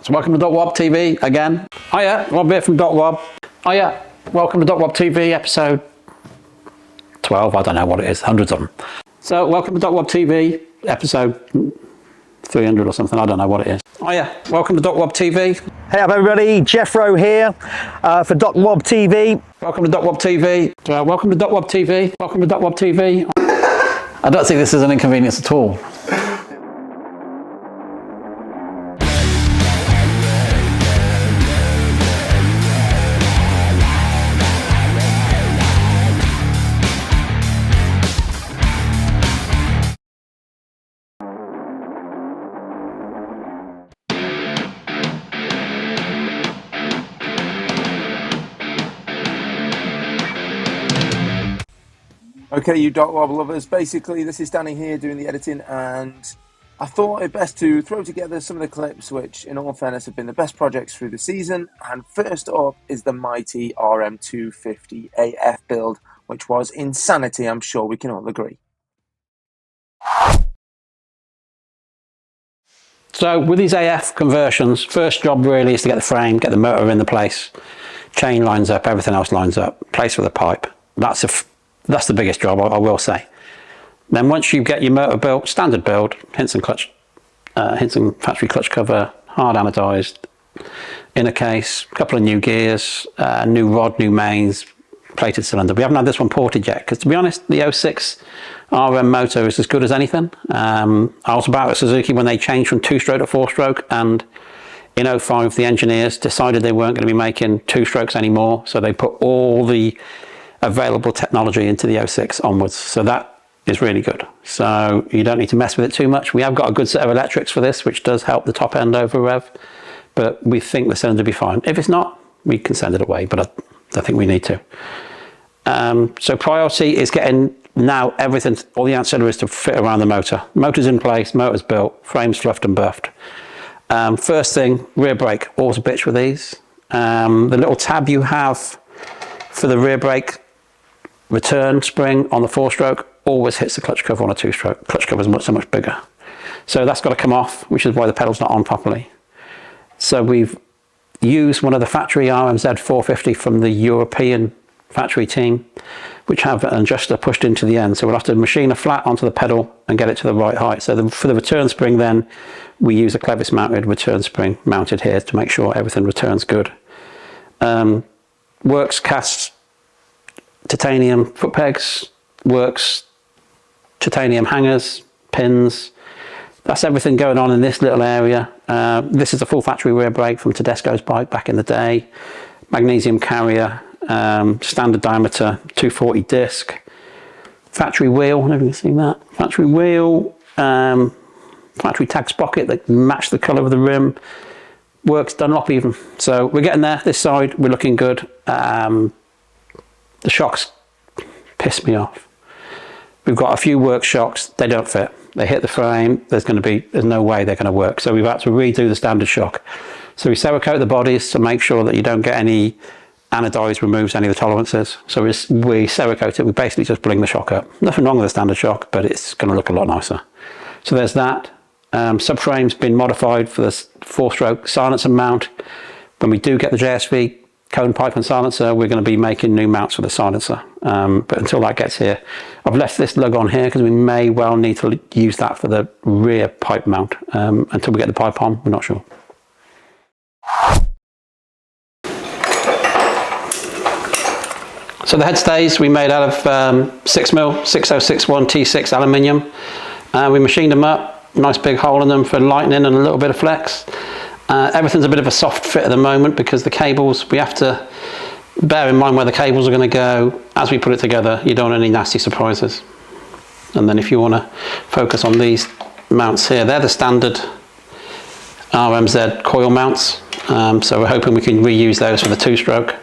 So welcome to Docwob TV again. Oh yeah, Rob here from Docwob. Oh yeah, welcome to Docwob TV episode 12, I don't know what it is, hundreds of them. So welcome to Docwob TV episode 300 or something, I don't know what it is. Oh yeah, welcome to Docwob TV. Hey up everybody, Jeffro here for Docwob TV. Welcome to Docwob TV. Welcome to Docwob TV. Welcome to Docwob TV. I don't think this is an inconvenience at all. Okay, you Docwob lovers, basically this is Danny here doing the editing, and I thought it best to throw together some of the clips which in all fairness have been the best projects through the season. And first up is the mighty RM250 AF build, which was insanity, I'm sure we can all agree. So with these AF conversions, first job really is to get the frame, get the motor in the place, chain lines up, everything else lines up, place for the pipe. That's the biggest job, I will say. Then once you get your motor built, standard build, Hinson factory clutch cover, hard anodized, inner case, a couple of new gears, new rod, new mains, plated cylinder. We haven't had this one ported yet, because to be honest, the 06 RM motor is as good as anything. I was about at Suzuki when they changed from 2-stroke to 4-stroke, and in 05 the engineers decided they weren't going to be making 2-strokes anymore, so they put all the available technology into the 06 onwards, so that is really good. So you don't need to mess with it too much. We have got a good set of electrics for this, which does help the top end over rev, but we think the cylinder will be fine. If it's not, we can send it away, but I don't think we need to. So priority is getting now everything, all the ancillaries to fit around the motor. Motor's in place, motor's built, frame's fluffed and buffed. First thing, rear brake, always a bitch with these. The little tab you have for the rear brake return spring on the 4-stroke always hits the clutch cover on a 2-stroke. Clutch cover is so much bigger. So that's got to come off, which is why the pedal's not on properly. So we've used one of the factory RMZ450 from the European factory team, which have an adjuster pushed into the end. So we'll have to machine a flat onto the pedal and get it to the right height. So for the return spring then, we use a clevis mounted return spring mounted here to make sure everything returns good. Works cast titanium foot pegs, works titanium hangers, pins. That's everything going on in this little area. This is a full factory rear brake from Tedesco's bike back in the day. Magnesium carrier, standard diameter 240 disc. Factory wheel, I don't know if you can see that. Factory wheel, factory tag sprocket that match the colour of the rim. Works Dunlop even. So we're getting there, this side, we're looking good. The shocks piss me off. We've got a few work shocks, they don't fit. They hit the frame, there's no way they're going to work. So we've had to redo the standard shock. So we Cerakote the bodies to make sure that you don't get any anodized removes any of the tolerances. So we Cerakote it, we basically just bring the shock up. Nothing wrong with the standard shock, but it's going to look a lot nicer. So there's that. Subframe's been modified for this 4-stroke silencer mount. When we do get the JSV cone pipe and silencer, we're going to be making new mounts for the silencer. But until that gets here, I've left this lug on here because we may well need to use that for the rear pipe mount. Until we get the pipe on, we're not sure. So the head stays we made out of 6mm 6061 T6 aluminium. We machined them up. Nice big hole in them for lightning and a little bit of flex. Everything's a bit of a soft fit at the moment because the cables, we have to bear in mind where the cables are going to go as we put it together. You don't want any nasty surprises. And then if you want to focus on these mounts here, they're the standard RMZ coil mounts. So we're hoping we can reuse those for the 2-stroke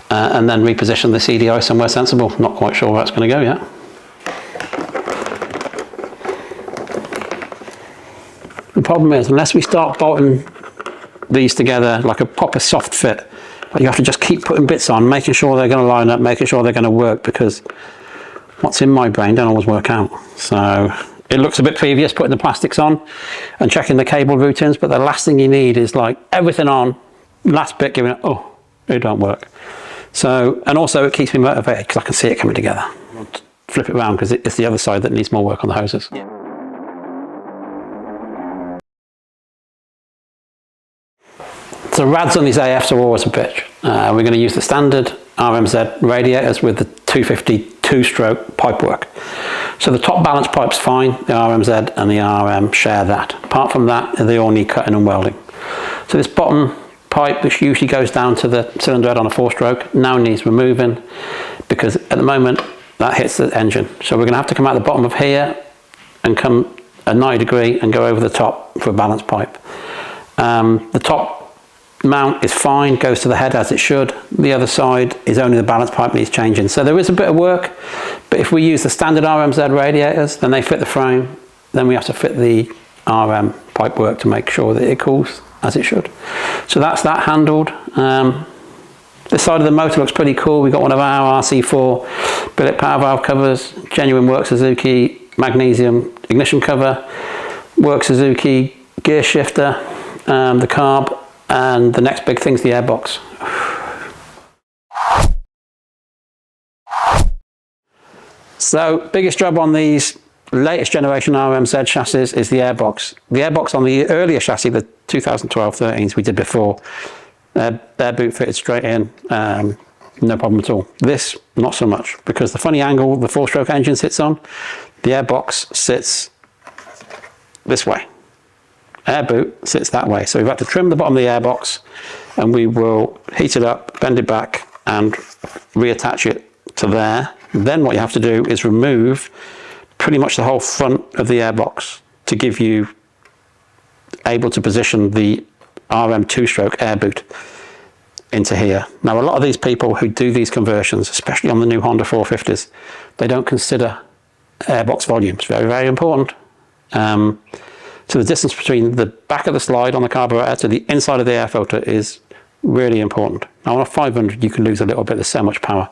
and then reposition the CDI somewhere sensible. Not quite sure where that's going to go yet. The problem is, unless we start bolting these together like a proper soft fit, you have to just keep putting bits on, making sure they're going to line up, making sure they're going to work, because what's in my brain don't always work out. So it looks a bit previous putting the plastics on and checking the cable routings, but the last thing you need is like everything on, last bit giving it, oh, it don't work. So, and also it keeps me motivated because I can see it coming together. I'll flip it around because it's the other side that needs more work on the hoses. Yeah. So rads on these AFs are always a bitch. We're going to use the standard RMZ radiators with the 250 two-stroke pipework. So the top balance pipe's fine, the RMZ and the RM share that. Apart from that, they all need cutting and welding. So this bottom pipe, which usually goes down to the cylinder head on a 4-stroke, now needs removing because at the moment that hits the engine. So we're going to have to come out the bottom of here and come a 90 degree and go over the top for a balance pipe. The top mount is fine, goes to the head as it should. The other side is only the balance pipe needs changing. So there is a bit of work, but if we use the standard RMZ radiators, then they fit the frame. Then we have to fit the RM pipe work to make sure that it cools as it should. So that's that handled. This side of the motor looks pretty cool. We've got one of our RC4 billet power valve covers, genuine work Suzuki magnesium ignition cover, work Suzuki gear shifter, the carb, and the next big thing's the airbox. So biggest job on these latest generation RMZ chassis is the airbox. The airbox on the earlier chassis, the 2012-13s we did before, air boot fitted straight in, no problem at all. This, not so much, because the funny angle the 4-stroke engine sits on, the airbox sits this way. Air boot sits that way. So we've had to trim the bottom of the airbox and we will heat it up, bend it back and reattach it to there. Then what you have to do is remove pretty much the whole front of the airbox to give you able to position the RM 2-stroke air boot into here. Now a lot of these people who do these conversions, especially on the new Honda 450s, they don't consider airbox volumes. Very, very important. So the distance between the back of the slide on the carburetor to the inside of the air filter is really important. Now on a 500 you can lose a little bit, there's so much power.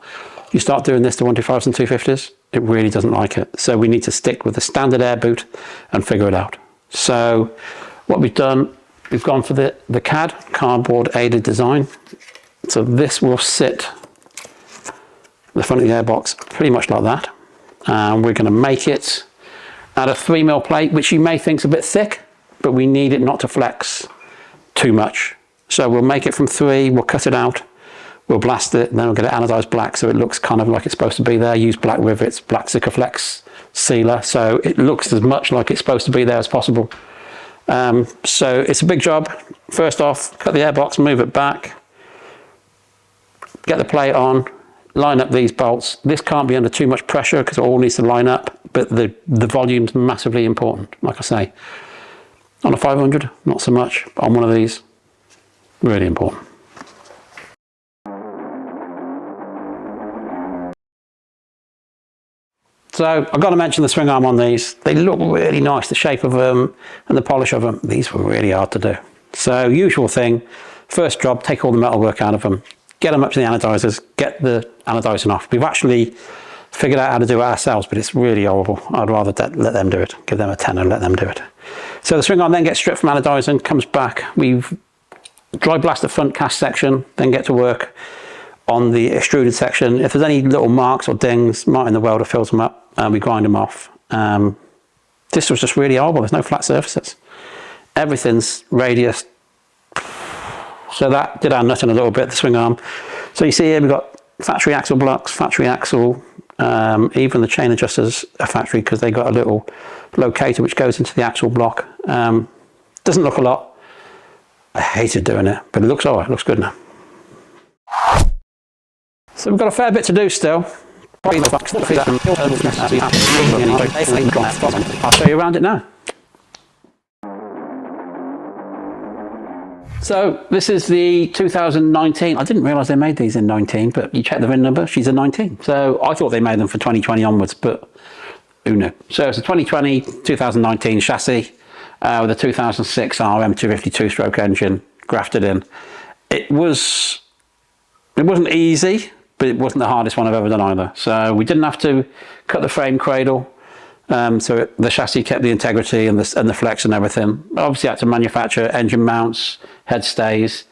You start doing this to 125s and 250s, it really doesn't like it. So we need to stick with the standard air boot and figure it out. So what we've done, we've gone for the CAD, cardboard aided design. So this will sit the front of the airbox pretty much like that. And we're going to make it out of 3mm plate, which you may think is a bit thick, but we need it not to flex too much. So we'll make it from 3, we'll cut it out, we'll blast it, and then we'll get it anodized black so it looks kind of like it's supposed to be there. Use black rivets, black Sikaflex sealer, so it looks as much like it's supposed to be there as possible. So it's a big job. First off, cut the airbox, move it back, get the plate on, line up these bolts. This can't be under too much pressure because it all needs to line up, but the volume's massively important, like I say. On a 500, not so much, but on one of these, really important. So I've got to mention the swing arm on these. They look really nice, the shape of them and the polish of them. These were really hard to do. So usual thing, first job, take all the metal work out of them, get them up to the anodizers, get the anodizing off. We've actually figured out how to do it ourselves, but it's really horrible. I'd rather let them do it, give them a tenner, let them do it. So the swing arm then gets stripped from anodizing, comes back. We've dry blast the front cast section, then get to work on the extruded section. If there's any little marks or dings, Martin the welder fills them up and we grind them off. This was just really horrible. There's no flat surfaces. Everything's radius. So that did our nutting a little bit, the swing arm. So you see here we've got factory axle blocks, factory axle, even the chain adjusters are factory because they got a little locator which goes into the axle block. Doesn't look a lot. I hated doing it, but it looks alright, it looks good now. So we've got a fair bit to do still. I'll show you around it now. So this is the 2019. I didn't realise they made these in 19, but you check the VIN number, she's a 19. So I thought they made them for 2020 onwards, but who knew? So it's a 2020, 2019 chassis with a 2006 RM250 two-stroke engine grafted in. It wasn't easy, but it wasn't the hardest one I've ever done either. So we didn't have to cut the frame cradle. So the chassis kept the integrity and the flex and everything. Obviously, I had to manufacture engine mounts, head stays.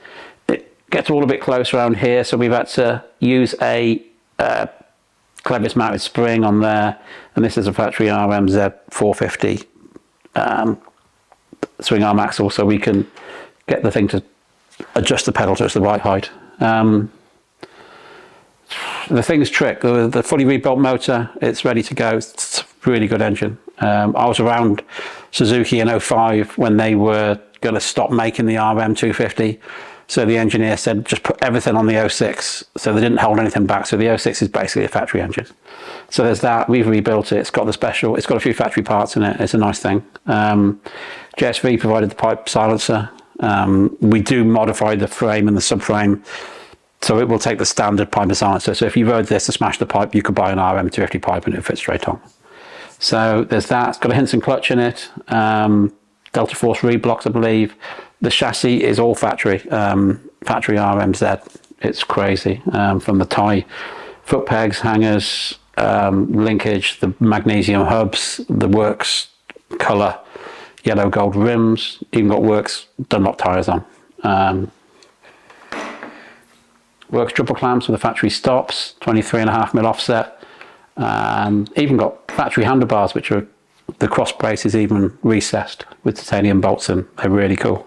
It gets all a bit close around here, so we've had to use a clevis mounted spring on there, and this is a factory RM250 Swingarm axle, so we can get the thing to adjust the pedal to the right height. The thing's trick. The fully rebuilt motor, it's ready to go. It's a really good engine. I was around Suzuki in 05 when they were going to stop making the RM250. So the engineer said, just put everything on the 06. So they didn't hold anything back. So the 06 is basically a factory engine. So there's that. We've rebuilt it. It's got the special, it's got a few factory parts in it. It's a nice thing. JSV provided the pipe silencer. We do modify the frame and the subframe, so it will take the standard pipe and silencer. So if you rode this to smash the pipe, you could buy an RM250 pipe and it would fit straight on. So there's that. It's got a Hinson clutch in it, Delta Force reed blocks, I believe. The chassis is all factory RMZ. It's crazy. From the tie foot pegs, hangers, linkage, the magnesium hubs, the works colour, yellow gold rims, even got works Dunlop tyres on. Works triple clamps with the factory stops, 23.5mm offset. Even got factory handlebars, which are the cross braces even recessed with titanium bolts in. They're really cool.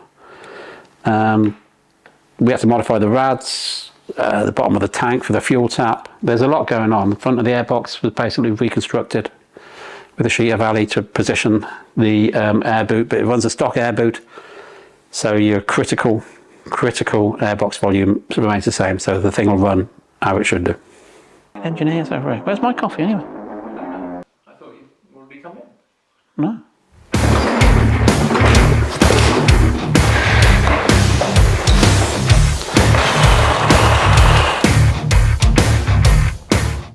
We had to modify the rads, the bottom of the tank for the fuel tap. There's a lot going on. The front of the airbox was basically reconstructed with a sheet of alley to position the air boot, but it runs a stock air boot, so your critical airbox volume remains the same, so the thing will run how it should do. Engineers over here. Where's my coffee anyway? I thought you would be coming. No.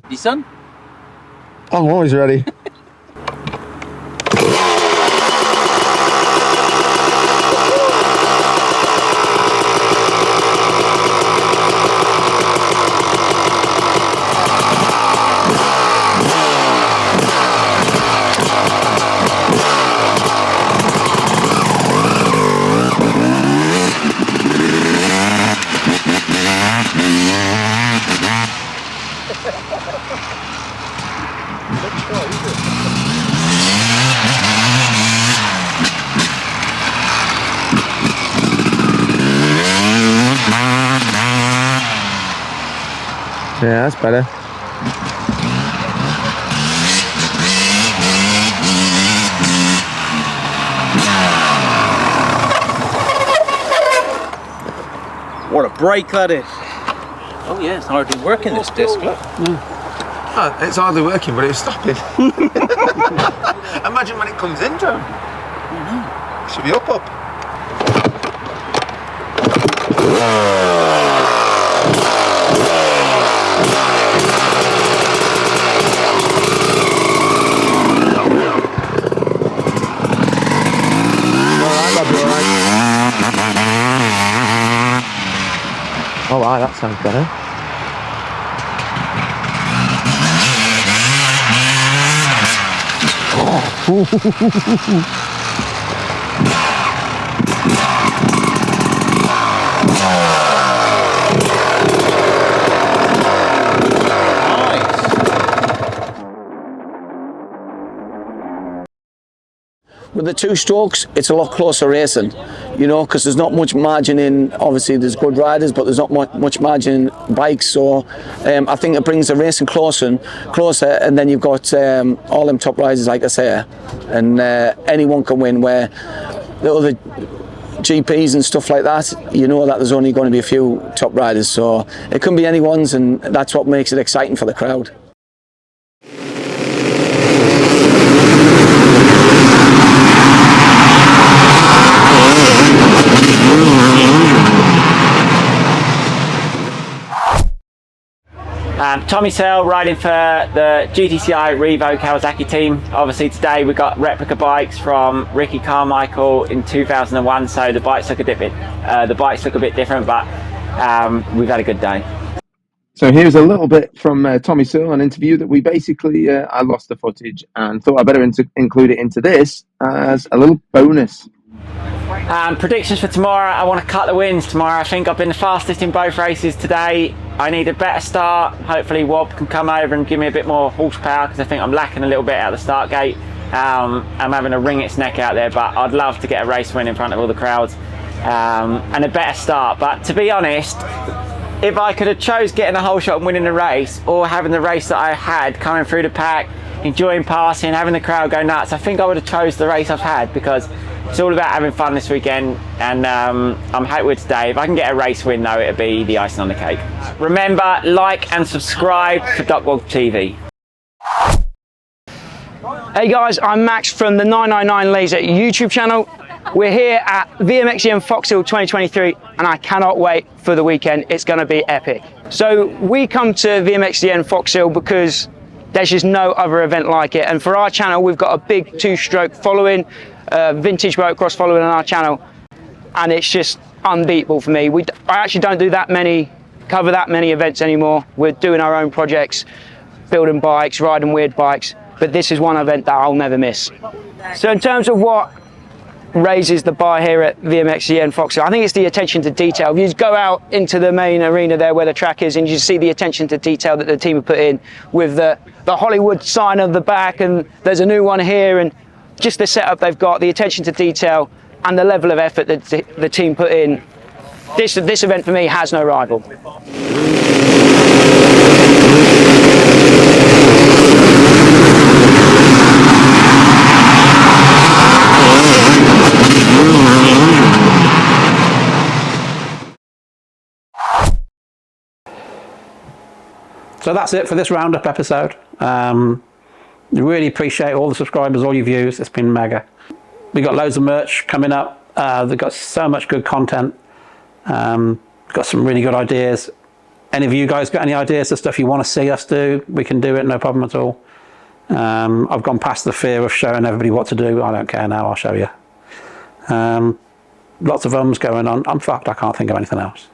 You son? I'm always ready. Yeah, that's better. What a brake that is. Oh yeah, it's hardly working, this disc, look. Oh, it's hardly working, but it's stopping. Imagine when it comes in, Joe. Should be up. Oh wow, that sounds better. With the two strokes, it's a lot closer racing, you know, because there's not much margin in, obviously there's good riders, but there's not much margin in bikes, so I think it brings the racing closer, and then you've got all them top riders, like I say, and anyone can win, where the other GPs and stuff like that, you know that there's only going to be a few top riders, so it can be anyone's, and that's what makes it exciting for the crowd. Tommy Searle riding for the GTCI Revo Kawasaki team. Obviously today we got replica bikes from Ricky Carmichael in 2001, so the bikes look a bit different, but we've had a good day. So here's a little bit from Tommy Searle, an interview that we basically, I lost the footage and thought I'd better include it into this as a little bonus. Predictions for tomorrow, I want to cut the wins tomorrow. I think I've been the fastest in both races today. I need a better start. Hopefully Wob can come over and give me a bit more horsepower, because I think I'm lacking a little bit at the start gate. I'm having to wring its neck out there, but I'd love to get a race win in front of all the crowds and a better start. But to be honest, if I could have chose getting a whole shot and winning the race, or having the race that I had coming through the pack, enjoying passing, having the crowd go nuts, I think I would have chose the race I've had, because it's all about having fun this weekend, and I'm happy with today. If I can get a race win though, it'll be the icing on the cake. Remember, like and subscribe for Docwob TV. Hey guys, I'm Max from the 999 Laser YouTube channel. We're here at VMXdN Foxhill 2023 and I cannot wait for the weekend. It's going to be epic. So we come to VMXdN Foxhill because there's just no other event like it, and for our channel we've got a big two-stroke following, vintage motocross following on our channel, and it's just unbeatable for me. I actually don't do cover that many events anymore. We're doing our own projects, building bikes, riding weird bikes, but this is one event that I'll never miss. So in terms of what raises the bar here at VMXdN Foxhill, I think it's the attention to detail. If you just go out into the main arena there where the track is, and you see the attention to detail that the team have put in with the Hollywood sign on the back, and there's a new one here, and just the setup they've got, the attention to detail and the level of effort that the team put in, this event for me has no rival. So that's it for this roundup episode. Really appreciate all the subscribers, all your views. It's been mega. We got loads of merch coming up. They've got so much good content. Got some really good ideas. Any of you guys got any ideas of stuff you want to see us do? We can do it, no problem at all. I've gone past the fear of showing everybody what to do. I don't care now, I'll show you. Lots of ums going on. I'm fucked, I can't think of anything else.